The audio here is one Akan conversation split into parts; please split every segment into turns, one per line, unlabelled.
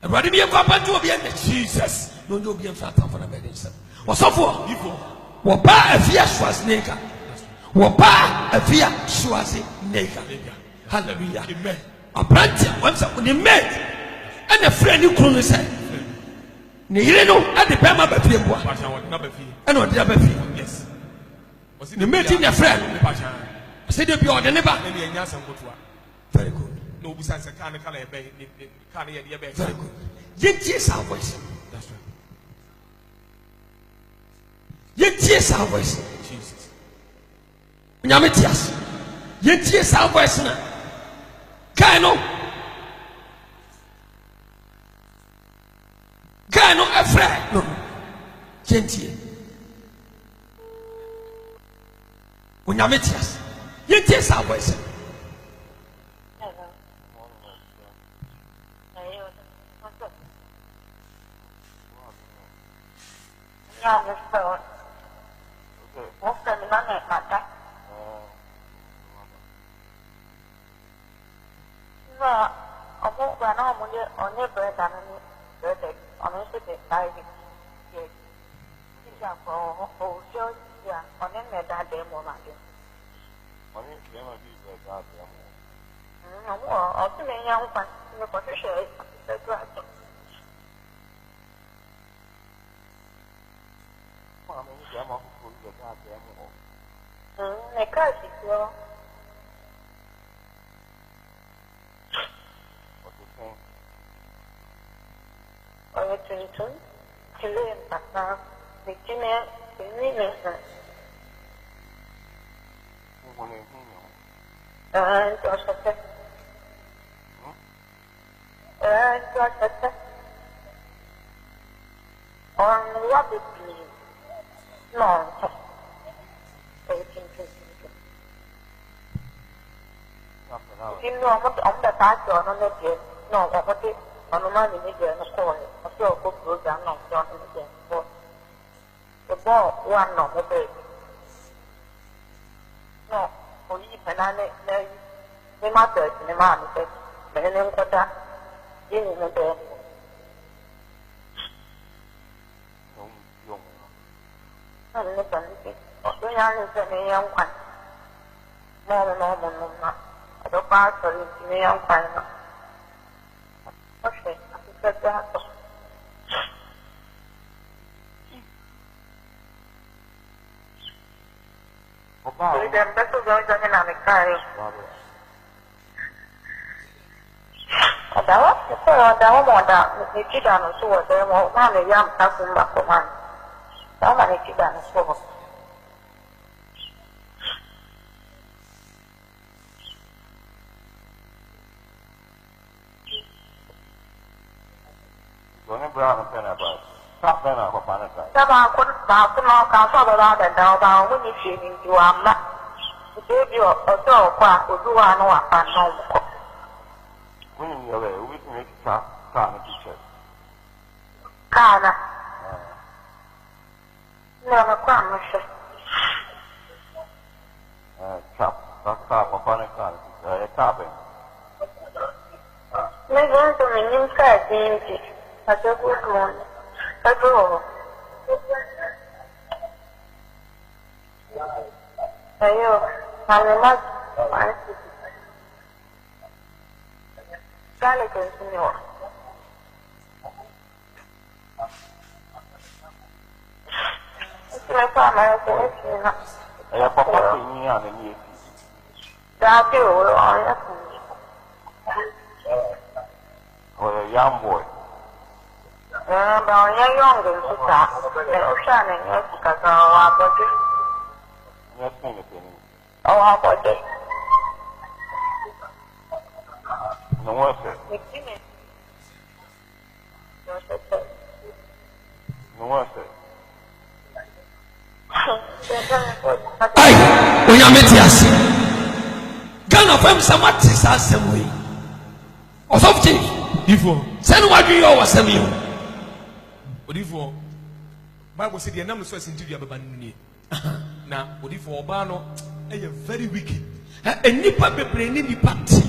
Everybody be a papa to be Jesus. No, you'll be a fat for the medicine. What's up for? Wapa a fear Schwarzenegger. Wapa a fear Schwarzenegger. Hallelujah. Amen. A branch once when you met and a friend you couldn't say. Nileno at the Pama Bafi. And what the Bafi. Yes. Was in the meeting a friend. I said, you're the neighbor. Very good. No, besides a kind of color, very good. Yet, yes, our voice. That's right. Yet, yes, our voice. Jesus. Yametias. Yet, yes, our voice. Kano. Kano, a friend. No. Gentle. Yametias. Yet, yes, our voice.
Yeah, that's so. What's the money, Mata? No, I won't run on your bread and on a city diving. Yeah, for show, yeah, on in that demo. On it, never be that demo. No, I'll see a young one in the position. That's right. Ne kazi kwa oye tuntun kile mpaka nikine nini tosate tosate on what it means. No. You know what on the back or on the game? No, what it on the money media and the story. I feel good goes down on the game. The ball, one of the baby. No, for you and I, they matter in the man, but then got that in the day. I don't know. Tôi nhớ là cái ông quan, mò, ở ba tuổi thì ông quan mà, có thể cái đó. Tôi đem tất cả cho cái nào mình cài. Ở đó mà mình chỉ đàn nó xua thôi mà nó này giam ta cũng bạc của mình, đó là mình chỉ đàn nó xua.
Brown and Penner, top Penner for Panaka.
Sama kun ba kun no ka so ba da da ba wo ni fi ni ju ama. Ke bi o so kwa oduwa no wa pa no ko.
When you are we can make top in teacher.
Kana. No no kwa mo se.
Top for Panaka. Top.
Me go to me ni ka ti. That's a good one. That's all. Ayo, I'm not. Gallagher, senor. It's my family.
I have Papa in me on the knee.
That's you, or
a young boy.
But you're young, so I'm shining. Yes, because I'll put it.
Yes, anything.
Oh, I'll put it.
No one said. No one said.
Aye, when you're Metias. Gun of him, some what is our same way. Or something. Before. Send what you always send you. Before. Bible said the name is in Julia Babani. Now, before Bano, a very wicked. And Nipa be brainy party.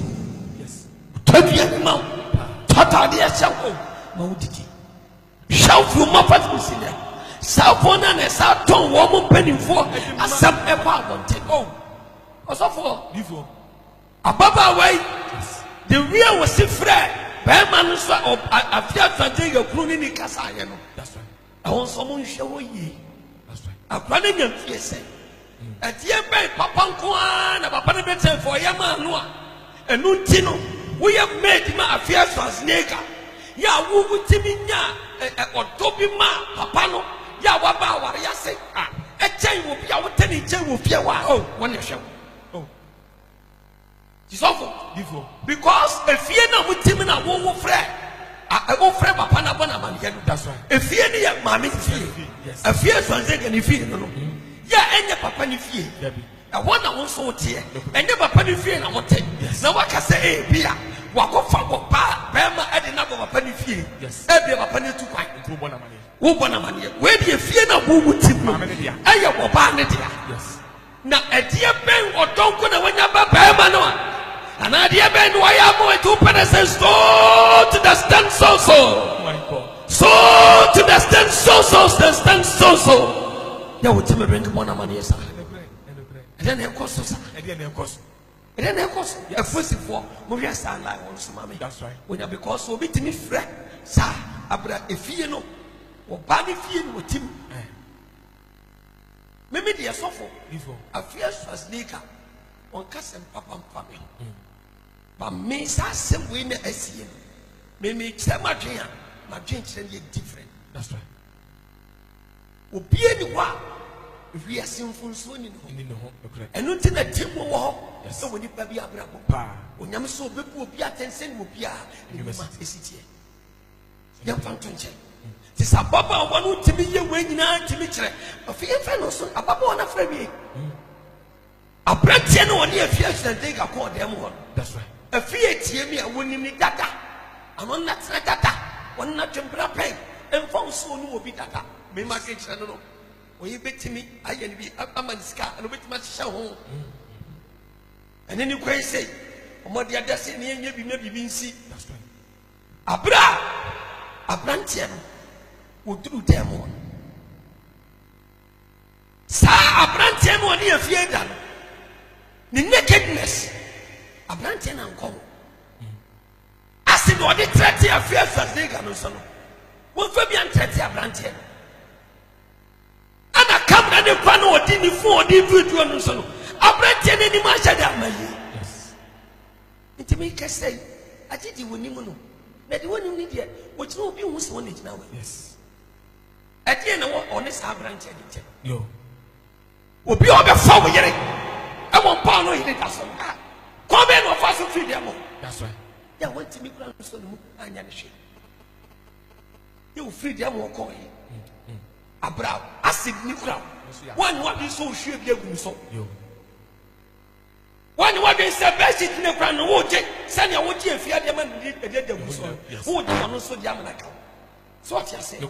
Yes. 20 years now. Tata, dear Shango. mauditi shawfu mafatisile safona na sa ton wo mo panimfo asam eba abonte osofo
before
ababa wai the real was frɛ bɛɛma no so afia tante yɛ kunu ni kasa ayɛ no
that's right
ɛwɔ nso mo nhwɛ wɔ yie
that's right
akora ne nya mfie sɛ ɛdeɛ bɛn papa nko ara na papa no bɛtɛn fɔ ɔyɛ maa no a ɛno nti no woyɛ maid ma afia Schwarzenegger yɛ a wotumi nya ɔdɔ bi ma papa no yɛ a waba aware yɛ se ɛkyɛn wɔ bi a wotɛ ne nkyɛn wɔ fie wɔ a wɔn na ɛhwɛ wo disofo
before
because efie na mutimi na wo frɛ papa na bona man yɛ no
that's right
efie ni yɛ maame fie efie Schwarzenegger ni fie no yɛ enye papa ni fie ɛwɔ na wo so teɛ enye papa ni fie na wote na waka sɛ bia wakɔfa wɔ pa bɛma ɛde na papa ni fie ɛbia papa ni tu kwan wo bona man yɛ we de efie na wo mutim no ɛyɛ wɔ ba ne dia na ɛdeɛ bɛn ɔdɔnko na wanya ba bɛma no a and I dear Ben, why am I to penetrate so to the stand so? So to the stand so. Yeah, what time bring one money, sir? And then of course, sir. And then of course, yeah, first of all, Maria stand like one, mammy. That's right. When I because so bit me friend, sir, Abra, if you know, or body feel with him. Maybe they are so for a fierce Schwarzenegger on cousin papa and family. But me say we na asie me say my dream is different. That's right. Obi ani wa we asimfo so ni no eno nti na temo wo so woni pa bi abrabo pa onyam so obebu obi atensen obi a ni ma esitie ya fanto nche ti sababa wonu timi ye we nyina timi kire ofi efa no so ababa wona fra bi abrantie no woni afia sente ga ko dem ho. That's right. Afia tie mi a woni ni dada anon na tra dada won na twempra pen emfa so no obi dada me ma ke kire no oyi betimi aye ni bi amanska no betimi ahye ho ene ni kwen sei omodi adase ne enya bi na bibi nsi. That's right. Abrantie no woduru dem ho sa abrantie no oni afia da no the nakedness abrantie na nkom acid or the threat of fear Schwarzenegger no so no won fa bi antrete abrantie no ana camera ne kwa no odi ni phone odi video no so no abrantie ne ni ma sha da amayi. Yes. Intimi kase agidi woni mu no na de woni ni de wo kire obi hu se woni gina we. Yes. Ade na wo oni sa abrantie de che yo obi obefa wo yere I want power no hit us. Come in or fast feed them. That's right. Yeah, went to me ground so and Yanishi. You free them or call him. Abra, acid nuclear. One what is so sure you so. One what is the best in the ground, would send your wood if you had them and did them. Who would want so Yamanaka? So what you say?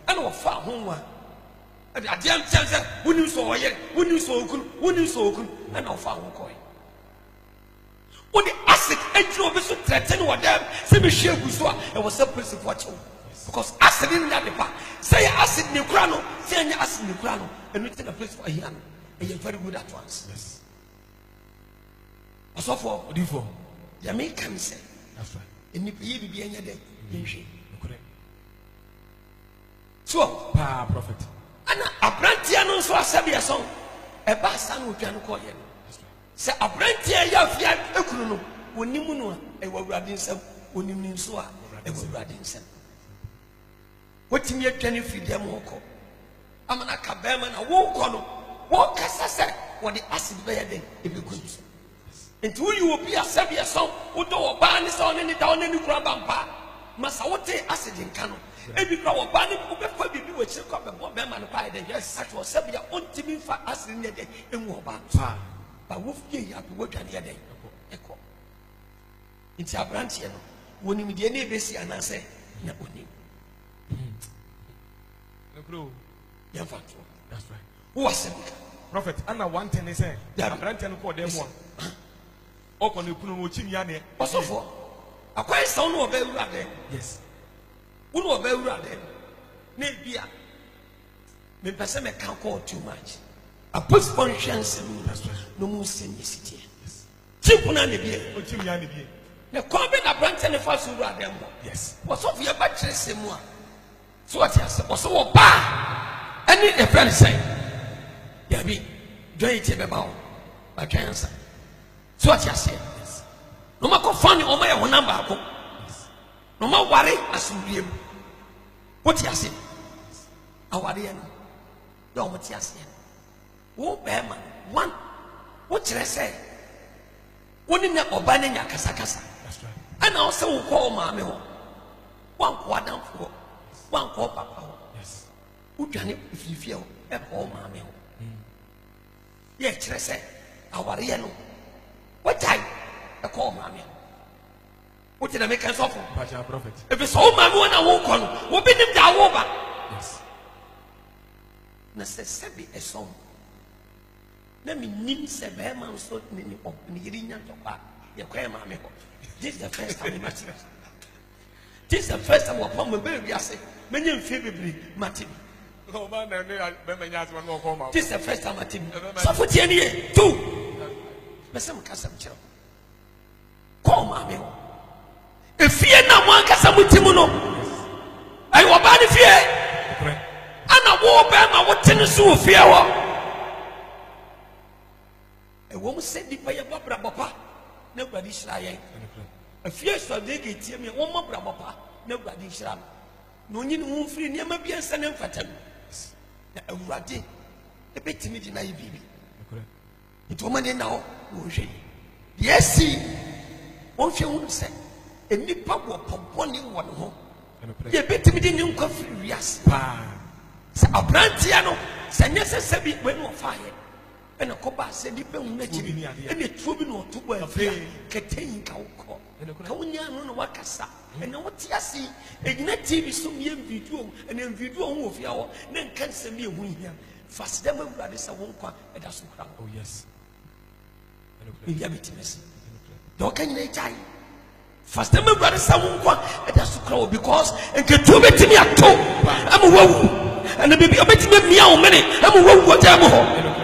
I know far home. I didn't tell them when you saw it, when you saw good, and how far we going. When the acid entry of so threatened with them, say Michelle Guswa, and was a person watching. Because acid in that part, say acid Nucrano, say acid Nucrano, and we take a place for him, and you're very good at once. Yes. So for what do you for? The American say, that's right. And if you be any day, so, prophet. Ana abrantie no so asabia so e ba sa no odwan ko ye no se abrantie ya fia ekunu no wonimu no e wawurade nsam onim ni so a e wawurade nsam wotimi atwane fidie mo ko amana ka ba ma na wo ko no wo kasa se wo de acid be ye den e be ku enti wo yi obi asabia so wo do oba ni so ne da oni kura bampa masa wote acid nka no ebi kura wo ba ni wo be fa bibi wo chire ko be bo be ma no pa de yes at wo sabia ontimi fa acid ne de enwu oba pa ba wo fie ya be wo dwane de eko nti abrantie no woni mi de na ebesi anase na oni
bro
ya fact
that's right
who was it
prophet ana one thing is say abrantie no ko dem mo oko na ekunu no chimi ya ne
osofo akwai saw no oba ewura de
yes
Who know very well then? Maybe me person me can't call too much. A post functions no more city. Chip on any beer. The common a branch and a fast would rather more. Yes. What's of your battery same one? So what you say? What's all bar? I need a friend say, Yabi, join it about my cancer. So what you say? No matter funny or my own number. No matter worry, as you do. What you say? Our dear, don't what you say. Oh, Bearman, one. What should I say? One in the Obana Casacasa. And also call Mammy. One quarter for one call Papa. Yes. Who can it if you feel a call Mammy? Yes, I say, our yellow. What time? A call Mammy. What did I make us offer? Prophet. If it's all my one, I won't call. We'll be them down over. Yes. Necessary a song. Let me name se Bearman so many of Nirinia to back. You cry, Mammy. This is the first time I see. This is the first time upon my baby. I say, many in February, Martin. This is the first time I see. So for 10 years, 2. But some custom chill. Call Mammy. If fear no one can some with Timono, I will buy the fear. And I walk back my what tennis to fear. A woman said, "The fire, Papa, nobody shy." A fierce of the gate, me, one more Papa, nobody shall. No, you won't free near my beer, son and fatten. A ratty, a bit timid in baby. It woman now, yes, see, won't you say? A nipper will pump one in one home. You bet me didn't come free, yes. A brantiano, send necessary when on fire. And a copa said, depend and a trubin or two well, Catain Kauko, and a Kaunia no Wakasa, and what you see, a native is some young video, and then video of your then can send me a win here. Fast them brothers, I won't quite a dozen crown. Oh, yes. Don't can you die? Fast them brothers, I won't quite a dozen crown because and get to me at all. I'm a woman, and the baby, I bet me how many. I'm a woman, what I'm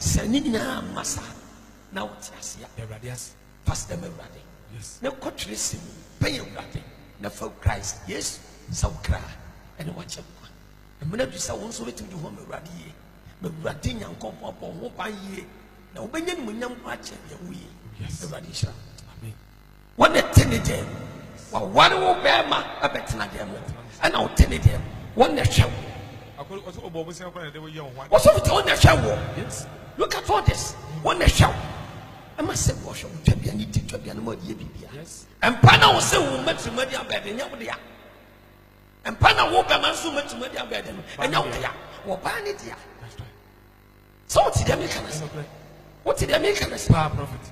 Sanina Massa. Now what's Yasia? Radius. Fast them ready. Yes. No country sim. Pay you ready. No folk Christ. Yes. So cry. And watch him. And when you saw one so to do home ready. But Radin and come up on 1 year. Now when you watch it, we. Yes. Radisha. One at 10 them. Well, one will bear my a better than them. And I'll tell them. One that show. What's over on the shower? Yes. Look at all this. One the show. I must say, wash up to be a need to be an more year. Yes. And Pana was so much to muddy bed in Yabudia. And Pana walk a man so much to muddy bed and Yabudia. Or Panitia. So what's the American? What did the American prophet?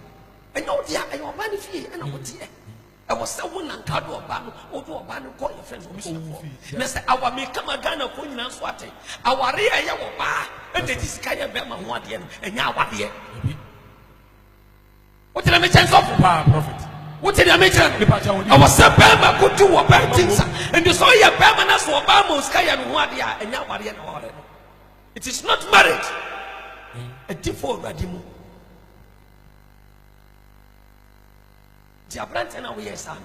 And no, dear, I want money fee and I would hear. I was someone and card or ban or do a ban and call your friends for Mr. Our may come a gun of Queen and Swati. Our rear yawa bar and the Discaya Bema 1 year and now 1 year. What did I make sense of prophet? What did I make? I was a Bama could do a bad things and you saw your Bamanas or Bamos Kaya and 1 year and now 1 year. It is not marriage. A default Radimu. Jabrant and away, son.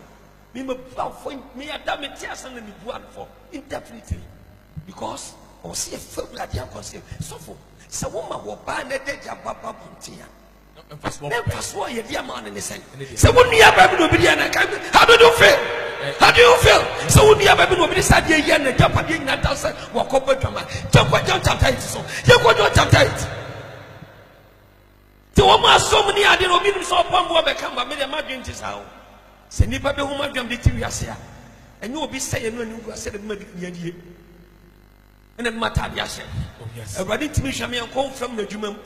Me a damn tears and me for indefinitely because or see a full radiant concept. So for some woman will ban a dead Jabba Buntia. That's why you're dear man in the same. So when you have a baby, how do you feel? How do you feel? So when you have a baby, sad year and a Japanese that does walk over drama. Jump what you're tight. So you go to tight. To almost so many I didn't mean so Pambo become a million margins how. Send me Papa woman from the Tiasia. And you will be saying when you said maybe and then Matabiasha. Oh, yes. A ready to me, Shamian call from the Jumum.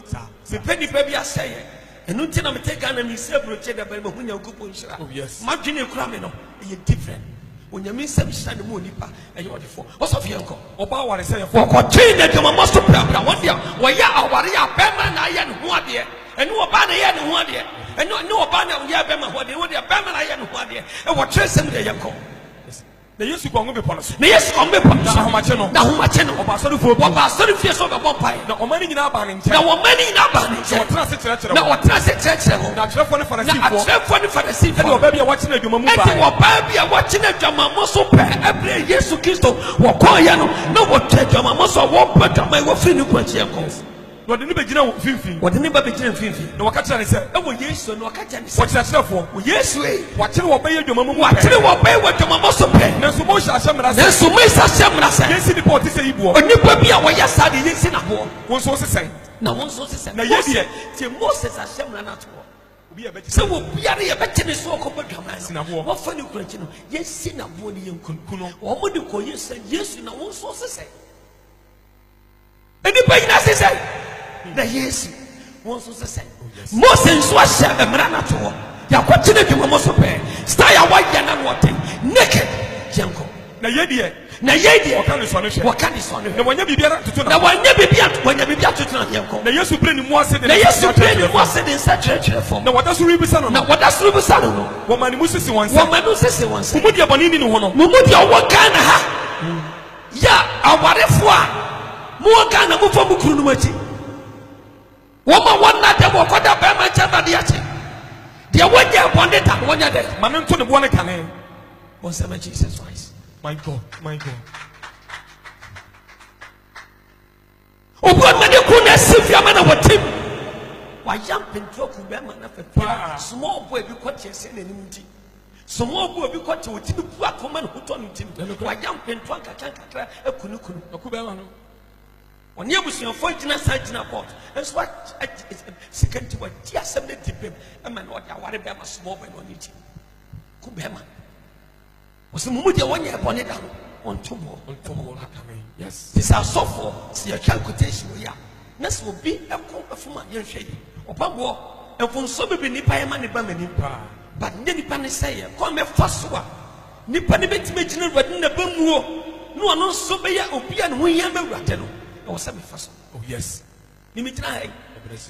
The penny baby I say. And no time I take an and several cheddar by when you're good. Oh, yes. Margin Cramino, you're different. When you miss some stand the moon, and you are before. What's of your uncle? Or what I say, what chain that you must have done. What year? Why, yeah, our Bama, I am 1 year. And no banner yet, 1 year. And no banner, yeah, Bama, what they would have Bama, I am 1 year. And what trace them, they are called.
na Yesu ko ngbe policy
na Yesu ko ngbe policy
na homache no
oba asori fie so be bompai
na omani nyina ba ne nche
na omani nyina ba ne nche
na otra se kyerɛkyerɛ
na otra se kyerɛkyerɛ ho
na kyerɛfo ne farisifo
na kyerɛfo ne farisifo
ɛde oba bi a wɔkye na adwuma mu ba
ɛde oba bi a wɔkye na adwuma mu so pɛ ɛbrɛ Yesu Kristo wɔkɔ ya no na wɔtwa adwuma mu so wɔpɛ adwuma wɔ firi ne kwankyɛ kɔ
wɔde ne bɛgyina wo mfimfini
wɔde ne ba bɛgyina mfimfini
na wɔka kyerɛ ne sɛ
ɛwɔ Yesu no wɔka kyerɛ ne sɛ
wɔkyerɛkyerɛfoɔ
Yesu
wɔkyere wɔ bɛyɛ adwuma mu
wɔkyere wɔ bɛyɛ wɔ adwuma mu so pɛ
nanso mo hyɛ ahyɛ mmara sɛ
nanso mo hyɛ ahyɛ mmara sɛ
yɛnsi nipa ɔte sɛ yiboɔ
onipa bi a wɔyɛ saa de yɛnsi naboɔ
wo nso sesɛn
na wɔn nso sesɛn
na yɛ deɛ
tie Moses ahyɛ mmara no ato hɔ
obi a bɛgye
sɛ wɔ biara yɛbɛkye ne so ɔkɔbɔ dwamana
Sinaboɔ.
no wɔfa ne kurakyi no yɛnsi naboɔ no yɛnkuno wɔn de kɔ Yesu Yesu na wɔn nso sesɛn enipa nyinaa sesɛn na Yesu wɔn nso sesɛn Moses nso ahyɛ mmara no ato hɔ yɛakɔkye ne dwuma mu so pɛ style a wɔayɛ na wɔte naked yɛnkɔ
na yɛ deɛ
na yɛ deɛ
wɔka ne sɔ ne hwɛ
wɔka ne sɔ ne
na
hwɛ
wɔnyɛ biribiara toto
na
na
wɔnyɛ biribi atoto na yɛnkɔ
na Yesu bere ne mu ase de
na
ne
Yesu
nsa
pɛ ne
kyerɛkyerɛ
mu ase de nsa kyerɛkyerɛ fam
na wɔda so rebisa no
na
no
wɔda soro bisa no no
wɔma ne mu sisi wɔn
wɔn
nsa
mɛno sese wɔn nsa
mu deɛ bɔne ni ne ho no
mo mu deɛ ɔwɔ Ghana ha yɛ awarefoɔ a mo wɔ Ghana mo fa mo kuru no mu akyi wɔn a wɔn na dɛm wɔkɔda bɛrima nkyɛn na de akyi deɛ wɔnyɛ bɔnde da wɔnyɛ dɛ
ma ne nto ne boɔ ne kane
wɔn nsɛm akyi Jesus Christ
my God
obi a ɔmɛ de kuru na esi fiama na wɔtim wayɛ mpɛntuwa kuru bɛrima na fɛfɛ small boy bi kɔ kyɛ sɛ n'anim ti small boy bi kɔ kyɛ wɔti ne bu akɔma ne ho tɔ ne tim wayɛ mpɛntuwa nkakra ekunu
ɔku bɛrima no
ɔne abusuafoɔ gyina saa gyina court nso wa sika nti wɔdi asɛm ne di bɛm ɛma na ɔde aware bɛrima small boy na ɔne ti ko bɛrima wɔsɛ mu deɛ wɔnyɛ ɛbɔne da no ɔnto bɔ
yes
te sɛ asɔfoɔ sɛ yɛtwa quotation wɔ yi a na sɛ obi ɛkɔ ɛfom a yɛnhwɛ yi ɔpaboɔ mfonso bebree nipa yɛ ma ne ba m'anim but nyɛ nipa ne sɛ yɛ kɔn mɛfa so a nipa ne bɛtumi gyina Awurade na bɛmuo na ɔno nso bɛyɛ obi a ne ho hia ma Awurade no ɛwɔ sɛ mefa so
oh yes
ne mi gyina ha yi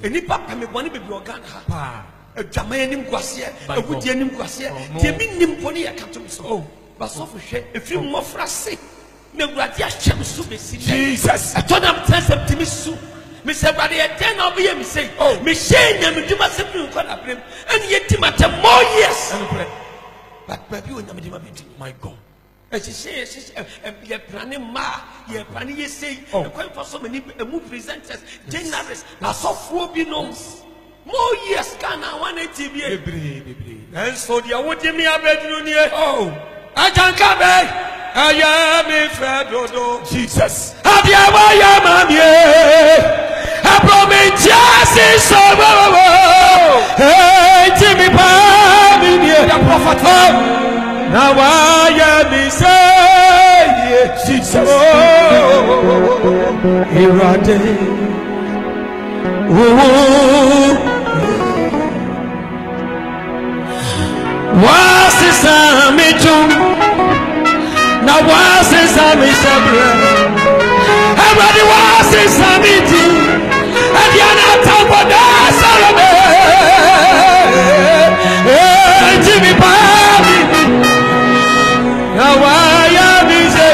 enipa pɛmɛ bɔne bebree wɔ Ghana ha adwaman anim guaseɛ agudie anim guaseɛ deɛ bi nim mpo ne yɛ kato mi so basɔfo hwɛ efiri mmɔfra se na Awurade ahyɛ m so bɛsi
Jesus
ɛtɔ nam tena sɛ timi su mesɛ Awurade yɛdɛn na ɔbɛyɛ me sei mehyɛ nyamedwuma sɛ firi nkɔ naberɛm ɛne yɛdi matɛ more years but baabi wɔ nyamedwuma bɛdi
my God
ɛhyehyɛ yɛprane mmaa yɛprane yɛsei ɛkwan fa so mani ɛmu presenters generous asɔfoɔ bi nom more years Ghana 180 bie
bebree
ɛnso deɛ wode me abɛduru nie ajanka bɛ ɛyɛ mi fɛ dodo
Jesus
adeɛ wɔyɛ ma mie ɛpromintia si sɔbɔbɔ eti mi pa mi mie na wɔyɛ mi sɛ yie
Jesus
Awurade wasisa mi tum na wasisa mi sabre everybody wasisa mi ti adiana tamboda sarabe jimi pa na waya mi se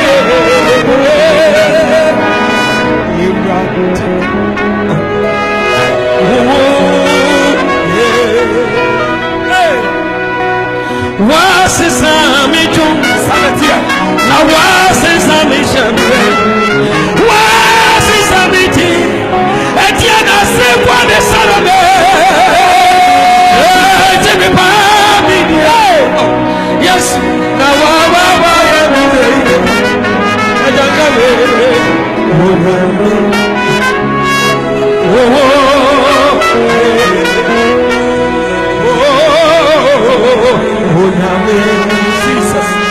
wasisa mi tum na wasisa mi sabre wasisa mi ti adiana se kwa de sarabe jimi pa mi yes na wa ya mi se ajanka me Jesus.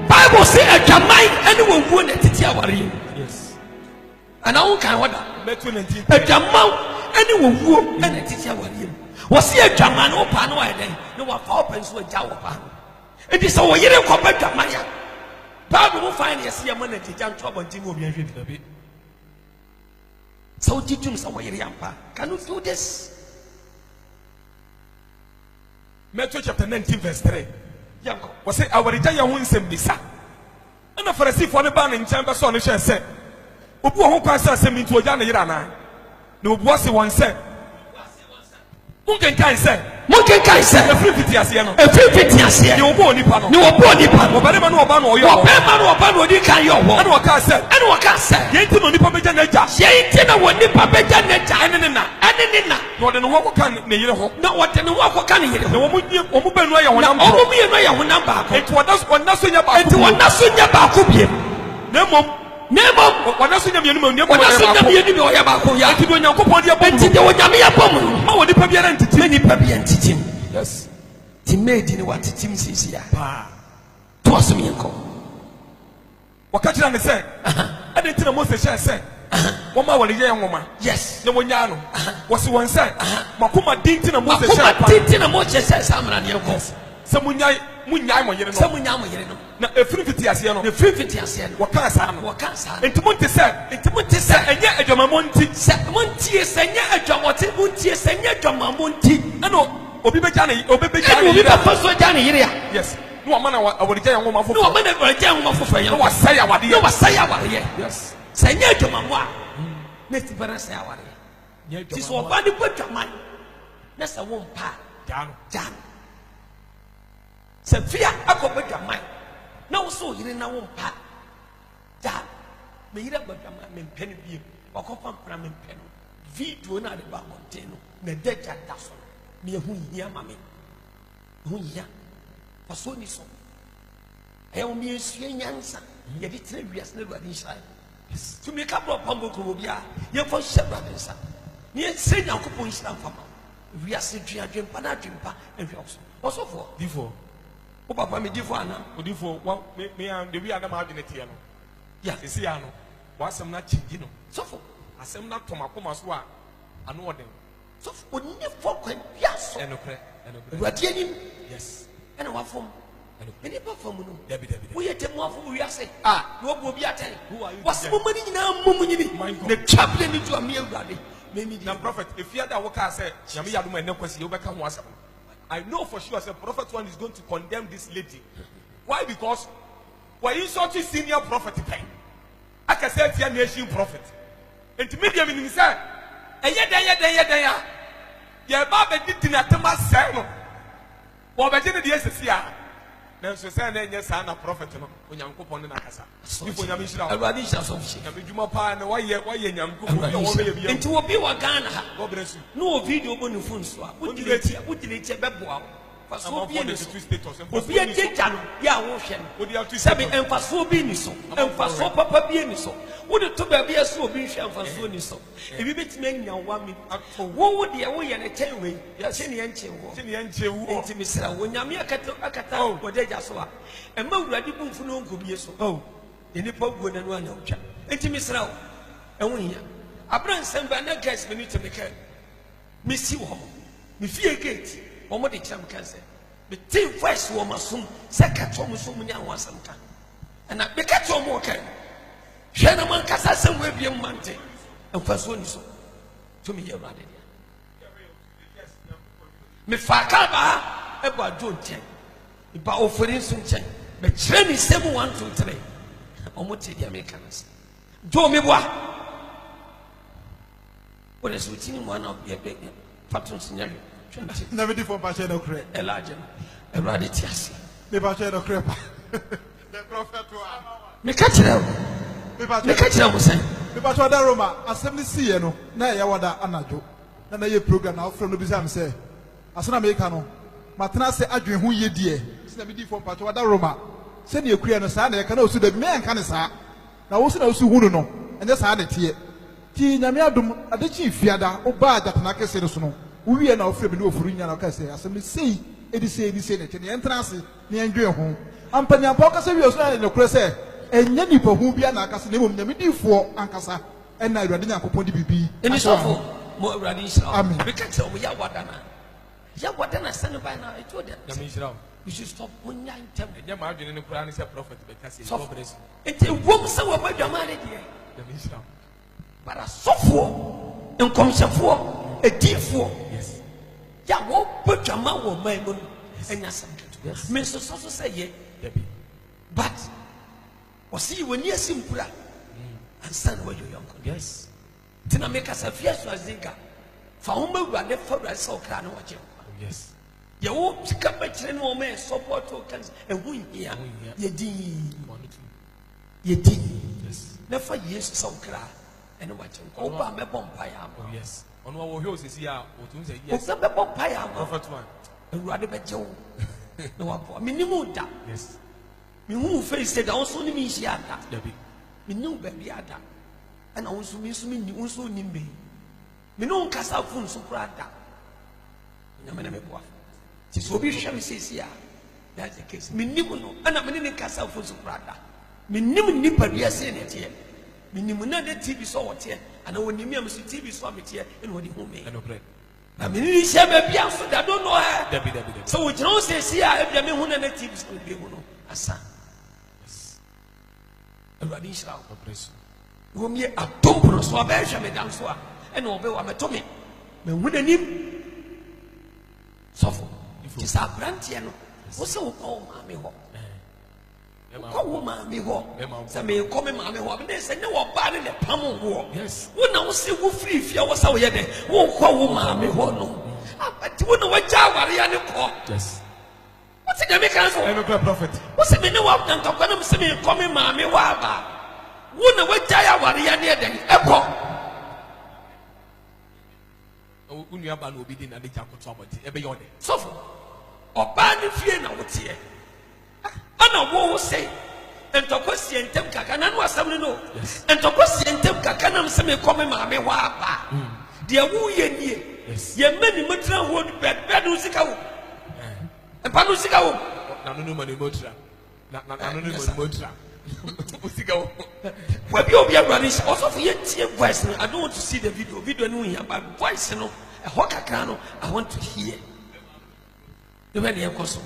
Bible say a Jamai anyone who na titi awari.
yes
And I won't can order.
Metro 19
A Jamau anyone who na titi awari. wɔsi adwaman no pa no ayɛ den ne wafa open so agya wɔ pa enti sɛ wɔ yere kɔba adwaman ya Bible mo find yɛsi yɛ ma na tigya nto abɔnten mu obi ahwɛ bi so titum sɛ wɔ yere yampa can you do this?
Matthew chapter 19 verse 3 yanko wɔsi awarigya yɛ ho nsɛm bisa ɛna Farisifo ne ba ne nkyɛn bɛsɔ ne hyɛ sɛ obi wɔ ho kwan sɛ asɛm nti ogya ne yere anaa na obi wɔ se wɔn sɛ munkenkan sɛ efiri fiti aseɛ no ni wɔbɔ onipa no ɔbarima no ɔba no ɔyɛ ɔwɔ
odi kan yɛ ɔwɔ
ɛna wɔkaa sɛ yɛn ti na onipa bɛgya n'agya ɛne ne na na ɔde ne ho akɔka ne yere hɔ na wɔn bɛnu ayɛ honam baako eti wɔna so nya baako biem na mmom wɔna so nya mmienu ma ɔyɛ baako eti de Onyankopɔn de abɔ mu ma wɔ nipa biara ntitim yes ti made ni watitim sisi ya to asem yɛnkɔ wɔka kyerɛ ne sɛ ɛde ntina Mose hyɛ sɛ wɔma wɔle yɛ nwoma yes na wɔnya no wɔsi wɔn sɛ makoma din ntina Mose hyɛ samra ne yɛnkɔ sɛ munyae mo yere no na efiri fiti aseɛ no wɔka saa no enti monte sɛ ɛnyɛ adwamamɔ nti ɛna obi bɛgya ne yere a yes no amana awarigya yɛ nwoma foforɔ na wasɛe awadeɛ yes
sɛ nyɛ adwamamɔ a na ti bɛrɛ sɛ awadeɛ ti sɛ ɔba ne bɔ dwaman na sɛ wo mpa gya no sɛ fia akɔ bɔ dwaman na wo so yere na wo mpa gya me yere bɔ dwaman me mpɛ no biem wakɔfa mpra me mpɛ no video na de ba kɔnten no na da gya da so me ɛho yia ma me ɛho yia fa so ni so ɛyɛ wo me esua nyansa yɛde tena wiase na Awurade nhyira so me ka bɔ pambo ko bia yɛfɔ hyɛ Awurade nsa ne yɛsɛ Nyankopɔn nhyira mfama wiase dua na adwempa ɛhwɛ wo so ɔsɔfo
difo
o papa me difo ana
odifo wa me an de wi adam adwene tie no
ya
sisi ya no wasɛm na kyigi no
sɔfo
asɛm na tomakoma so a ano ɔden
sɔfo onni fɔ kwan biaso
ɛnokorɛ
Awurade anim
yes
ɛna wafom ɛni ba fam no
dabi
woyɛ tɛmu afo wiase na wɔbɔ obi atɛn wasɛm mani nyinaa mmom nyini na twabile ne tu ame Awurade
na prophet efia da woka sɛ nyame yadom ɛnɛ kwasi yɛwobɛka ho asɛm I know for sure that Prophet one is going to condemn this lady. Why? Because we're insulting senior prophet. I can say it's a nation prophet. And to me, I mean, say, yeah, Baba did not tell my son. Well, but then the SCR. Then so say, yes, I'm a prophet. When you go on the Nakasa, before you miss out, I shall some why you into a biwa Ghana. God bless you. No video on the phone. Would you let you beboa? For so be a status and for be a teacher, ya ocean. Would you have to say, and for so being so, and for so papa being so. Would it to be a so being and for so so? If you meet men, you want me. What would the away and a 10 way? Yes, any inch intimacy. When you're mere cattle, or they just saw. And more radical for no good years. Oh, in the pub would and one out. Intimacy. And when you I bring some banner guys, we need to make a miss you home. Me fear gate. Or what the champ can say. The team first woman soon, second Thomas, so many hours some time. And I make a more can. Shanaman Casa, some way be a mountain. And first one so. To me, you're right. Me Fakaba, about June 10. About offering some chain. But training 7 1 2 3. Almost the Americans. Do me what? What is within one of your big patrons in your
never did for Pache no crepe.
Elijah, a raditias.
The Pache no crepe. The prophet
me catch it out. Me catch it out, saying.
The Pache da Roma, assembly see no, na Yawada Anajo. Na na ye program now from the Bizam say. Asana Americano. Matana say adwin hu ye die. Sina bi di for Pache da Roma. Send you create no sa na kana osu da bi me kan sa. Na wo su na osu hu no. Enye sa na tie. Ti nyame adom adechi fiada oba adatana kese no so no. We na ofre me no ofuru nya na ka say asem sei edi sei ne te ne entrance ne endwe ho ampanya pa ka say we osu na ne kure say enya nipa hu bia na aka say ne mom nyame difo ankasa enna Awurade Nyankopɔn di bibi
eni sofo mo Awurade insha
amen
we ka tell mo ya wadana Yeah, what then I stand by now? I told them. You should stop when you're in temple.
Yeah, my in the Quran is a prophet, but I say,
it's a woman, so about your marriage. But a software and concept a deep for. Yes. Yeah, what put your mouth on my moon and yes, Mr. Sosa say, yeah, but or see when you're simple and stand where you're young. Yes. Then I make us a fierce as they got. For whom we are for I saw can watch you. Yes. You won't come back to no man support tokens and win here. Ye did. Ye did. Yes. Never years so cry and watching. Oh, I'm a bonfire. Yes. On our hills is here. What say yes. I'm a bonfire. Prophet one. And rather bet you. No one. Minimum that. Yes. Me who face it also means yada. Me knew baby yada. And also means me also nimbe. Me no kasa fun so prada. Nyamene me boa. Ti so bi hwe me sesia. That's the case. Me nim no, ana me ne kasa fun so prada. Me nim nipa bia se ne tie. Me nim na de TV so wote. Ana woni mi am so TV so ametie e no di hu me. Eno pre. Na me ni hye ba bia so da do no ha. Dabi. So we tro sesia e bia me hu na TV so bi hu no. Asa. Yes. Everybody shout for praise. Wo mi adombro so abehwe me dan so a. And obey what me to me. Me win a name. Suffer. It's a branch, you know. What's so called Mammy Hawk? Call Mammy Hawk. Some may call me Mammy Hawk. And they say, no, bad in the Pamo war. Yes. We now see who free if you was out here. Won't call Mammy Hawk. No. But you know what Java Riani call. Yes. What's it? I'm a prophet. What's the meaning of them? I'm going to say, call me Mammy Waba. Wouldn't what Java Riani then? Echo. Unyaba no bi di na de jakoto abodi ebe yode sofo oba ne fie na wote ana wo say entokosi entem kaka na no asam no entokosi entem kaka na mse me come ma me wa aba de wo ye nie ye mani motra ho bed no sika wo empa no sika wo na no mani motra na no mani motra usika wo we bi obi abranish also for ye tie voice. I don't want to see the video no here but voice no a hokakano I want to hear the when you koso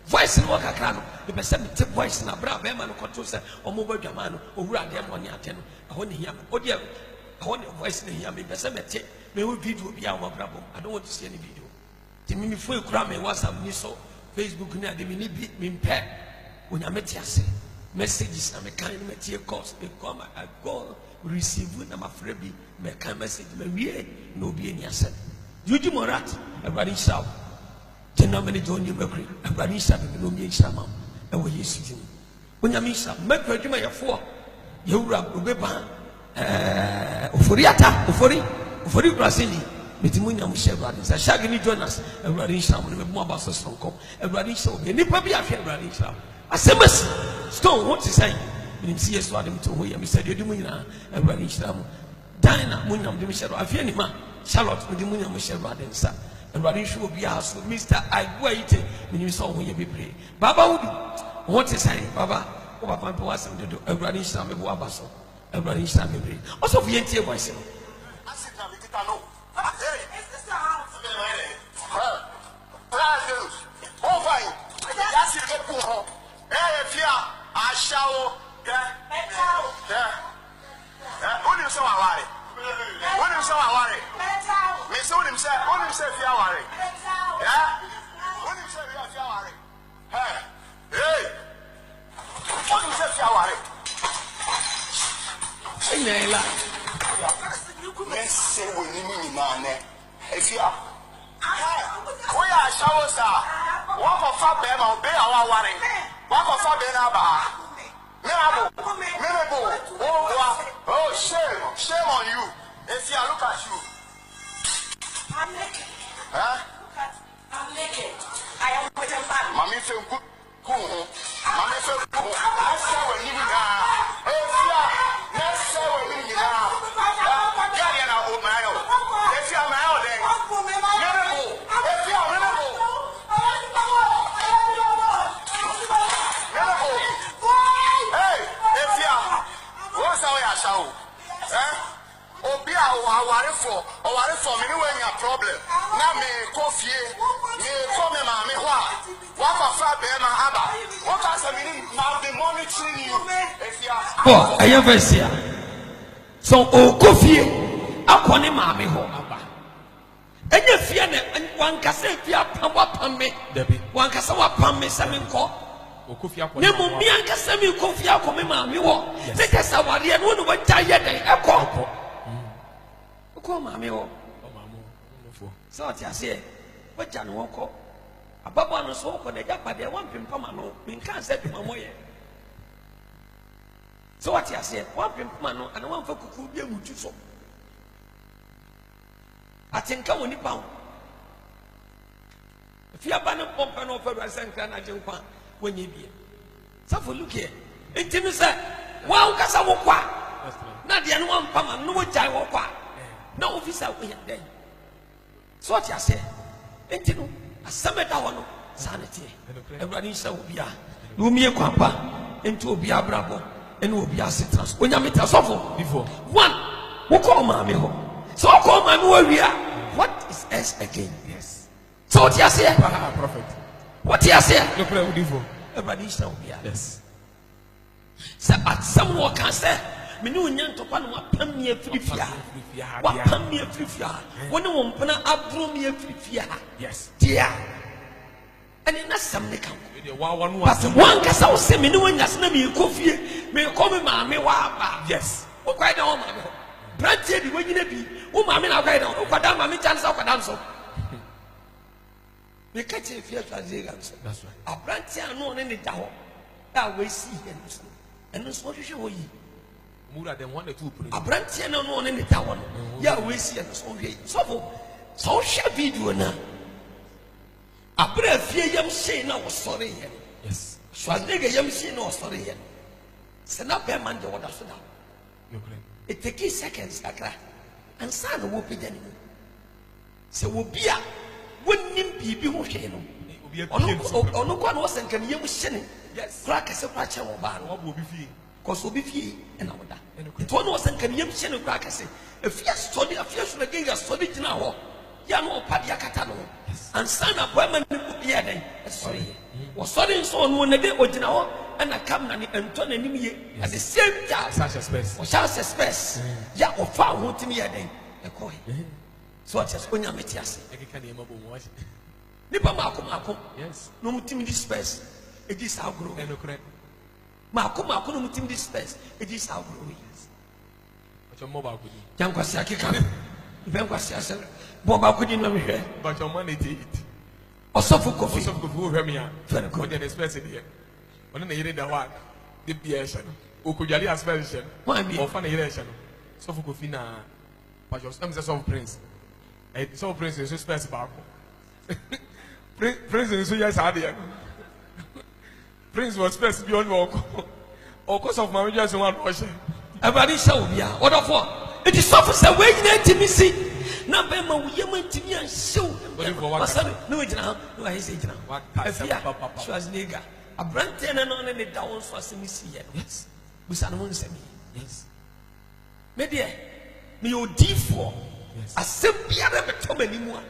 voice no hokakano the person take voice na bra be man control say omo badwama no owura de mo ne ate no I want to hear me odi I want the voice na hear me person me take me video bi a mo bra bom I don't want to see any video ti me fo kura me WhatsApp ni so Facebook ni ade me ni bi me mpe onya me tiase messages na me kan me tie calls me come I go receive na mafrebi me kan message me wie no bi eni ase Yuji Morat everybody shout general manager on you mercury everybody shout me no mi shama e wo yesu jini onya mi shout me kwadwuma ye fo ye wura obeba ofori Brazili metimunya mu shebra sa shagini Jonas everybody shout me mo abaso sonko everybody shout me nipa bi afia everybody shout asemasi stone what is saying me see yesu adem to ho ye me said you mu nyina everybody shout Dina munyam de Michelle afia ni ma Charlotte de munyam Michelle adem sa everybody shout be house Mr. I go eat me so ho ye be pray baba wobi what is saying baba o papa po asem do everybody shout me bo abaso everybody shout me pray also for yentie voice no asita me kita no hey is this the house oh fine that's it get go hey fia ashawo What is so worry? What is so worry? Me so him say, what him say if you worry? Yeah? What him say if you worry? Hey! What him say if you worry? Hey, Naila. Let's say we need man. If you are. We are showers. Walk of far bear, obey our worry. Walk of far bear. Oh, shame on you. If you look at you. I'm naked. Huh? I'm naked. I am with a man. Mommy feel good. Mommy feel good. Let's say we're living now. Let's say we're living now. Get in our home, man. If you are my own, then. If you are renewable. What's our show? Obia, our for me, when you problem. Now, me coffee, for a year verse here. So, oh, coffee, I call him mammy home. And you fear one can say, fear upon me, one can say, upon me, seven call. Nemo Bianca Semi Kofia Comema, me walk. Take us our dear one went tired. I call Mammy. So I say, what Jan Woko? A baba no so for the Japa, they want Pimpamano, being can't say to Mamoye. So what I say, one Pimpamano and one for Kuku, would you so? I think I will nip out. If you have a pump and offer a Sankran, I jump on. When you be so for look here, it didn't say, well, Cassa Wokwa. Not the one Pama, no Jai Wokwa. No officer we have there. So what you say, it didn't a summer down sanity. Everybody shall be a Lumia Quampa, into Bia Bravo, and will be a citrus. When you meet us awful before one, who call Mammy home. So call my warrior. What is S again? Yes. So what you say, prophet. What you say? Everybody shall be yes. So at someone can say, me no nyan to pa no apam me afirifia. Wa pam me afirifia. Woni wo mpana abro me afirifia. Yes. Dia. Ani na sam ne kan. But one can say me no nyas na me kofie. Me ko me ma me wa ba. Yes. O kwai da o ma me. Brantie bi wanyina bi. O ma me na kwai da. O kwada ma me chance o kwada so. We catch a fear that's right. A branch no any down. That we see here. And that's what you show ye. Mura than 1 or 2. A branch no any down. Yeah, we see and so we so shall video now. A breath fear yam say no sorry. Yes. So I think a yam say no sorry. Send up a man the water so down. It takes seconds, and son will be done. So will be a winning people who share no. Or no one was and can you send yes, crack as a patch or bar, what will be fee? Cause will be fee and all that. It was and can you send a crack as a fierce study, a fierce again, a study now. Yano Padia Catano, and son of women, yeah, sorry. Was sorry so on one day or now, and I come and turn an enemy at the same time, such a space, or such a space. Ya or found what me a day, a coin. So I just when you met us, I can't even watch it. Nipa Marco, yes, no mutim this space, it is how grow. Marco, no mutim this space, it is how grow. But your mobile could young Kwasiaki come. Venkwasiasa, Boba couldn't know here, but your money did it. Or suffer coffee, who hear me, very good and expensive here. When they read the one, the Piation, who could yell as version, one be of funny relation. Suffer coffee now, but your sons of Prince. And so Prince is space back. Prince is yes, idea. Prince was first beyond walk. Or cause of my just one watch. Everybody shall be what of what? It is officer waiting intimacy. Now, Bema, we went to me and show. No, it's now. No, I say now. What? Schwarzenegger. A brand tenor on any down for some yes. We said, yes. Maybe me o D4. A simple other anymore.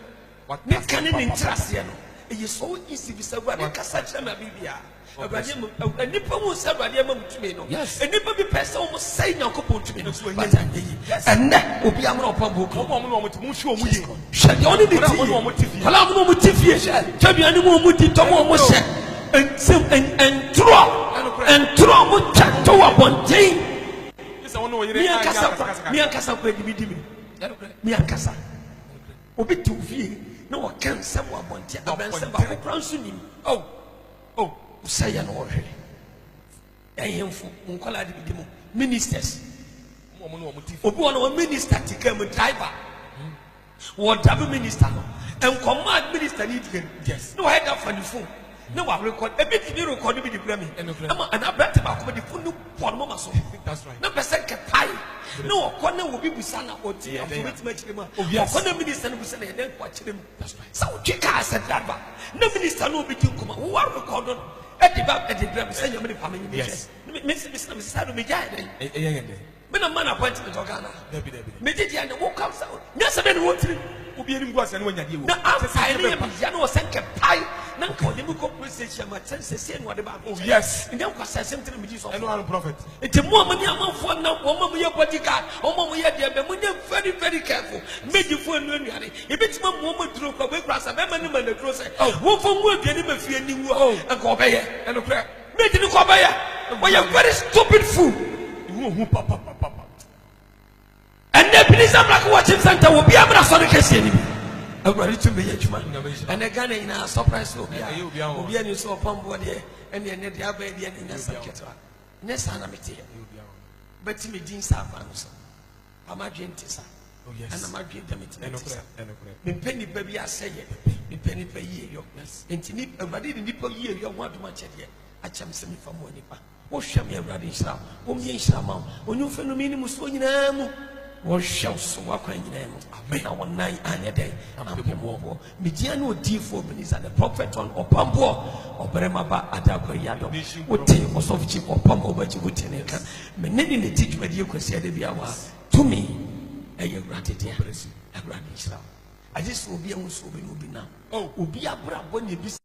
What can it interest you? It is so easy to say, what a cassette, a nipper will say, yes, and nipper be person almost saying, no, couple to me, and that will be a more public. Shall you only be allow no motive? Tell me anyone would eat almost and throw would chat to a one day. Me and Cassa, me and Cassa. Obi to fie no wa kan se wa bonte abense ba ko pranso nim oh say ya no hwe ehemfo nkola de bidimo ministers obi wona minister tika mu driver wo double minister no en command minister ni tika yes no head up for the phone no wa record e bit bi record bi di blame ama an abete ba ko di phone no pon mo maso that's right no person can tie no kona wo bi busa na oti afobit ma chire ma kona minister no busa na e den kwa chire mu so twika said that ba no minister no bi tin kuma wo wa record no e di ba e di blame say nyame ni pamani mi yes me say no me jai den me na man appointment to Ghana me did ya no come so nya se be no wotiri
obi eni ngwa se no nya die wo
na I ya no se nke pai na nka de me ko president ma sense se no de ba ko
yes
ndem kwa se sem tiri me ji so
eno an prophet
enti mo amani amanfo na wo mo ye bodyguard o mo ye de be mo nye very very careful meji fo enu anuare e betima mo mo duro kwa we krasa be mani ma na duro se wo fo mo aduane ma fie ni wo nka obeye
eno kra
meji ni ko obeye we are very stupid fool
hu papa
and the Ebenezer Black Watching Center will be able to solve the case. I'm ready to be a human. And again, in a surprise, will be a new so upon board here, and then the other in the subject. Next anamity. But me Dean Savans. I'm a gentisa. And I'm a gentle. The penny baby, I say it. The penny per year, and to nip a body in nipple year, you want to match it here. I cham semi from Monipa. Oh, shall me a brother in Islam. Oh, me in Islam. Oh, you phenomenon was swinging them. What shall so walk in them? I our night and a day. I'm Midiano D4 Ebenezer, the prophet on Opambo, or Bremaba Adakoyado, would take us of cheap or Pombo, but you would tell me. Many in the teach me, you could say the hour to me. A year granted, a grand Islam. I just will be a Musu will be now. Oh, will be a brab when you be.